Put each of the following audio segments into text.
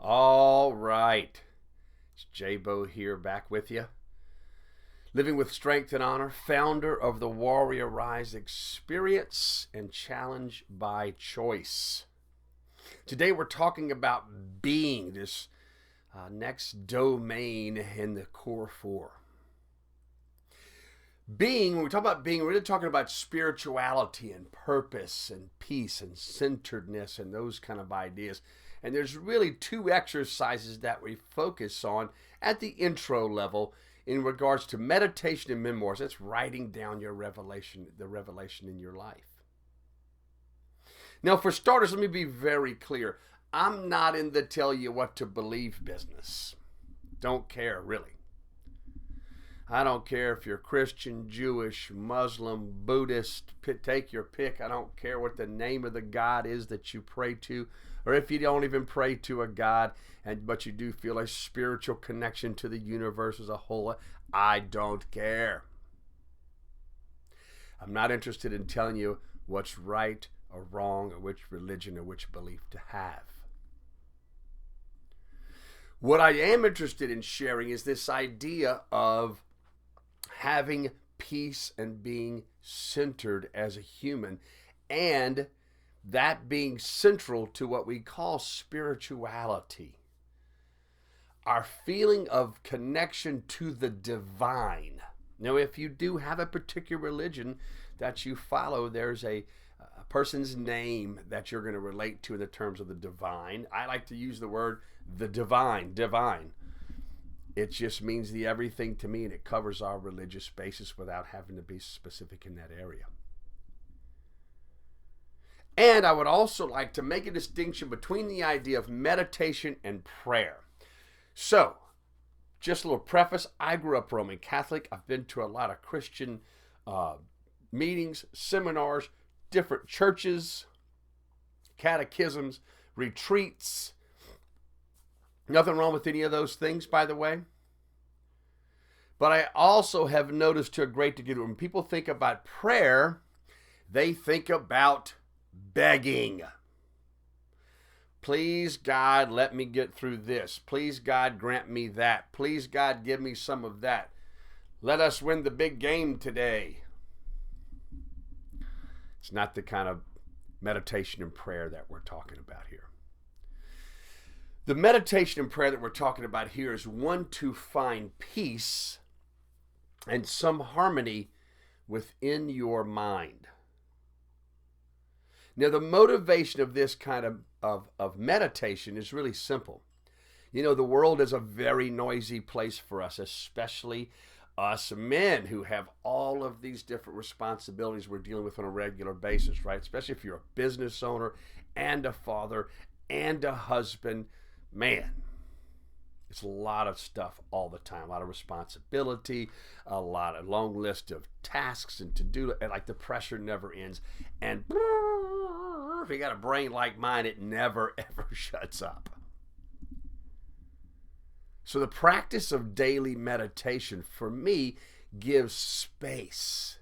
All right. It's J-Bo here back with you. Living with Strength and Honor, founder of the Warrior Rise Experience and Challenge by Choice. Today we're talking about being, this next domain in the core four. Being, when we talk about being, we're really talking about spirituality and purpose and peace and centeredness and those kind of ideas. And there's really two exercises that we focus on at the intro level in regards to meditation and memoirs. That's writing down your revelation, the revelation in your life. Now, for starters, let me be very clear. I'm not in the tell you what to believe business. Don't care, really. I don't care if you're Christian, Jewish, Muslim, Buddhist, take your pick. I don't care what the name of the God is that you pray to, or if you don't even pray to a God, but you do feel a spiritual connection to the universe as a whole. I don't care. I'm not interested in telling you what's right or wrong, or which religion or which belief to have. What I am interested in sharing is this idea of having peace and being centered as a human, and that being central to what we call spirituality. Our feeling of connection to the divine. Now, if you do have a particular religion that you follow, there's a person's name that you're going to relate to in the terms of the divine. I like to use the word the divine. It just means the everything to me, and it covers our religious basis without having to be specific in that area. And I would also like to make a distinction between the idea of meditation and prayer. So, just a little preface. I grew up Roman Catholic. I've been to a lot of Christian meetings, seminars, different churches, catechisms, retreats. Nothing wrong with any of those things, by the way. But I also have noticed to a great degree when people think about prayer, they think about begging. Please, God, let me get through this. Please, God, grant me that. Please, God, give me some of that. Let us win the big game today. It's not the kind of meditation and prayer that we're talking about here. The meditation and prayer that we're talking about here is one to find peace and some harmony within your mind. Now, the motivation of this kind of meditation is really simple. You know, the world is a very noisy place for us, especially us men who have all of these different responsibilities we're dealing with on a regular basis, right? Especially if you're a business owner and a father and a husband. Man, it's a lot of stuff all the time, a lot of responsibility, a long list of tasks and to-do, and like the pressure never ends. And if you got a brain like mine, it never ever shuts up. So the practice of daily meditation for me gives space.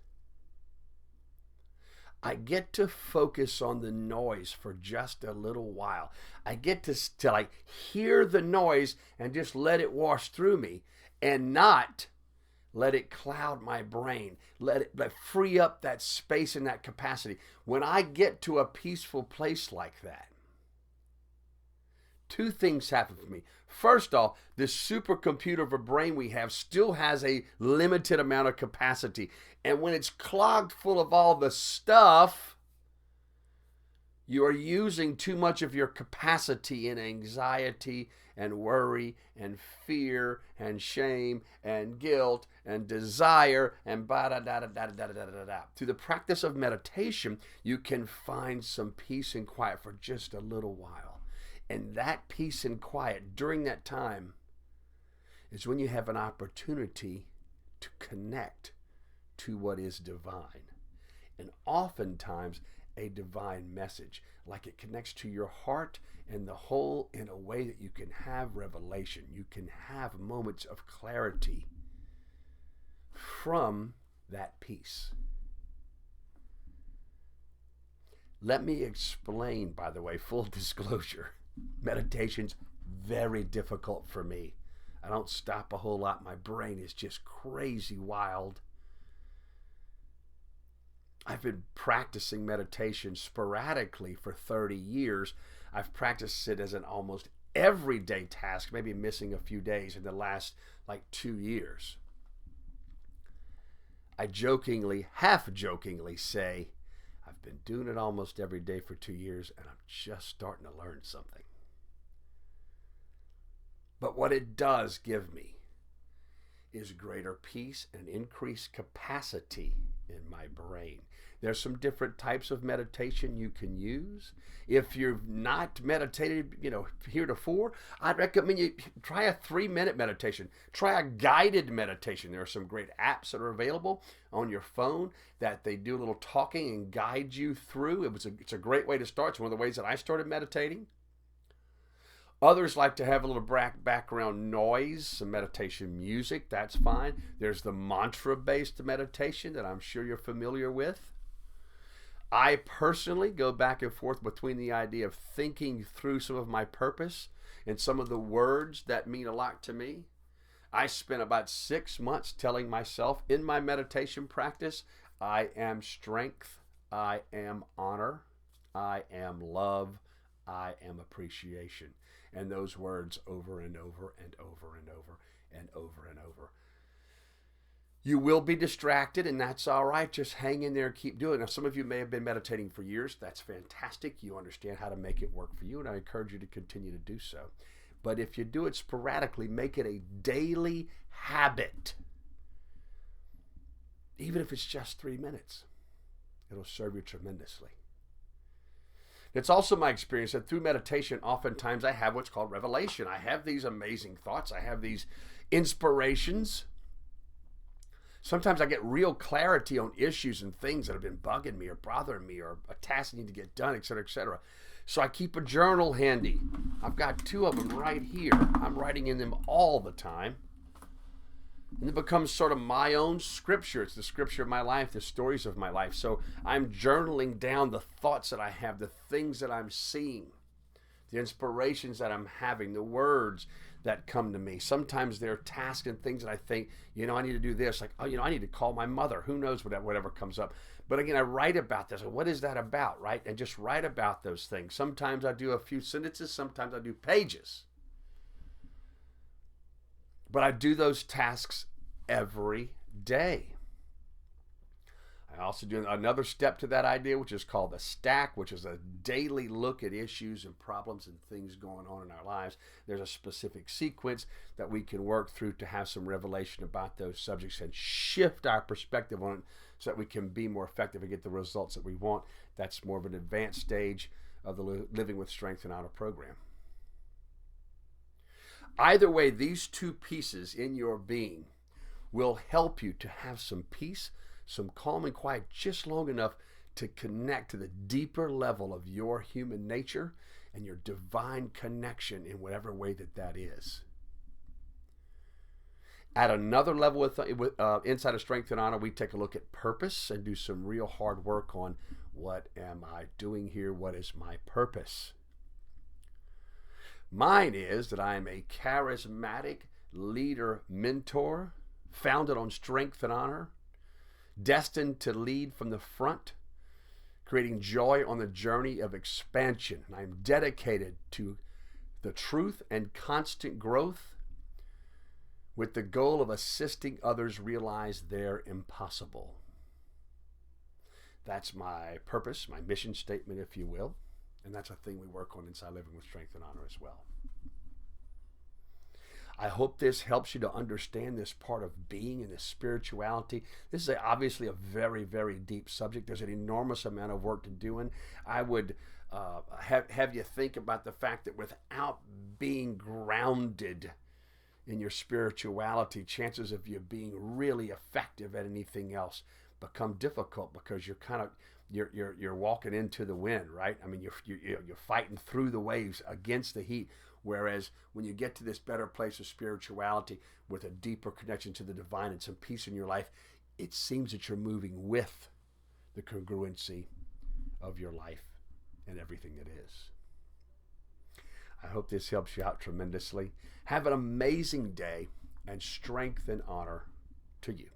I get to focus on the noise for just a little while. I get to like hear the noise and just let it wash through me and not let it cloud my brain. Let free up that space and that capacity. When I get to a peaceful place like that, two things happen for me. First off, this supercomputer of a brain we have still has a limited amount of capacity. And when it's clogged full of all the stuff, you are using too much of your capacity in anxiety and worry and fear and shame and guilt and desire and ba-da-da-da-da-da-da-da-da. Through the practice of meditation, you can find some peace and quiet for just a little while. And that peace and quiet during that time is when you have an opportunity to connect to what is divine. And oftentimes a divine message, like it connects to your heart and the whole in a way that you can have revelation. You can have moments of clarity from that peace. Let me explain, by the way, full disclosure. Meditation's very difficult for me. I don't stop a whole lot. My brain is just crazy wild. I've been practicing meditation sporadically for 30 years. I've practiced it as an almost everyday task, maybe missing a few days in the last 2 years. I half jokingly say, I've been doing it almost every day for 2 years, and I'm just starting to learn something. But what it does give me is greater peace and increased capacity in my brain. There's some different types of meditation you can use. If you've not meditated, heretofore, I'd recommend you try a 3-minute meditation. Try a guided meditation. There are some great apps that are available on your phone that they do a little talking and guide you through. It's a great way to start. It's one of the ways that I started meditating. Others like to have a little background noise, some meditation music. That's fine. There's the mantra-based meditation that I'm sure you're familiar with. I personally go back and forth between the idea of thinking through some of my purpose and some of the words that mean a lot to me. I spent about 6 months telling myself in my meditation practice, I am strength, I am honor, I am love, I am appreciation. And those words over and over and over and over and over and over. You will be distracted, and that's all right. Just hang in there and keep doing it. Now, some of you may have been meditating for years. That's fantastic. You understand how to make it work for you, and I encourage you to continue to do so. But if you do it sporadically, make it a daily habit. Even if it's just 3 minutes, it'll serve you tremendously. It's also my experience that through meditation, oftentimes I have what's called revelation. I have these amazing thoughts. I have these inspirations. Sometimes I get real clarity on issues and things that have been bugging me or bothering me or a task I need to get done, etc., etc. So I keep a journal handy. I've got 2 of them right here. I'm writing in them all the time. And it becomes sort of my own scripture. It's the scripture of my life, the stories of my life. So I'm journaling down the thoughts that I have, the things that I'm seeing, the inspirations that I'm having, the words that come to me. Sometimes there are tasks and things that I think, I need to do this. Like, I need to call my mother. Who knows whatever comes up. But again, I write about this. What is that about, right? And just write about those things. Sometimes I do a few sentences. Sometimes I do pages. But I do those tasks every day. I also do another step to that idea, which is called the stack, which is a daily look at issues and problems and things going on in our lives. There's a specific sequence that we can work through to have some revelation about those subjects and shift our perspective on it so that we can be more effective and get the results that we want. That's more of an advanced stage of the Living with Strength and Honor program. Either way, these 2 pieces in your being will help you to have some peace, some calm and quiet, just long enough to connect to the deeper level of your human nature and your divine connection in whatever way that is. At another level with inside of Strength and Honor, we take a look at purpose and do some real hard work on what am I doing here? What is my purpose? Mine is that I am a charismatic leader mentor founded on strength and honor, destined to lead from the front, creating joy on the journey of expansion. And I'm dedicated to the truth and constant growth with the goal of assisting others realize their impossible. That's my purpose, my mission statement, if you will. And that's a thing we work on inside Living with Strength and Honor as well. I hope this helps you to understand this part of being and this spirituality. This is obviously a very, very deep subject. There's an enormous amount of work to do. And I would have you think about the fact that without being grounded in your spirituality, chances of you being really effective at anything else become difficult because you're kind of you're walking into the wind, right? I mean, you're fighting through the waves against the heat. Whereas when you get to this better place of spirituality with a deeper connection to the divine and some peace in your life, it seems that you're moving with the congruency of your life and everything that is. I hope this helps you out tremendously. Have an amazing day, and strength and honor to you.